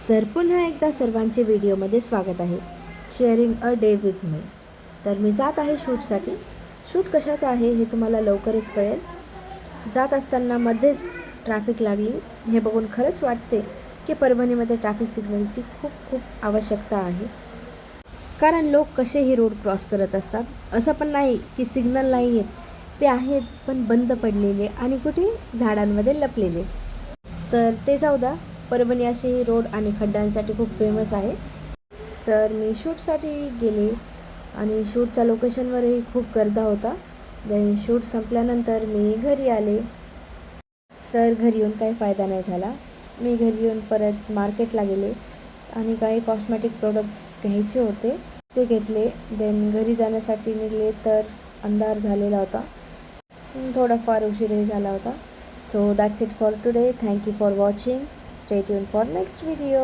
तर पुन्हा एकदा सर्वांचे व्हिडिओमध्ये स्वागत आहे. Sharing a day with me. तर मी जात आहे शूटसाठी. शूट कशाचं आहे हे तुम्हाला लवकरच कळेल. जात असताना मध्येच ट्रॅफिक लागली. हे बघून खरंच वाटते की परभणीमध्ये ट्रॅफिक सिग्नलची खूप खूप आवश्यकता आहे. कारण लोक कसेही रोड क्रॉस करत असतात. असं पण नाही की सिग्नल नाही आहेत, ते आहेत पण बंद पडलेले आणि कुठे झाडांमध्ये लपलेले. तर ते जाऊ द्या. परभणी असेही रोड आणि खड्ड्यांसाठी खूप फेमस आहे. तर मी शूटसाठी गेले आणि शूटच्या लोकेशनवरही खूप गर्दा होता. देन शूट संपल्यानंतर मी घरी आले. तर घरी येऊन काही फायदा नाही झाला. मी घरी येऊन परत मार्केटला गेले आणि काही कॉस्मॅटिक प्रोडक्ट्स घ्यायचे होते, ते घेतले. देन घरी जाण्यासाठी निघले तर अंधार झालेला होता. थोडाफार उशीरही झाला होता. So that's it for today. Thank you for watching. Stay tuned for next video.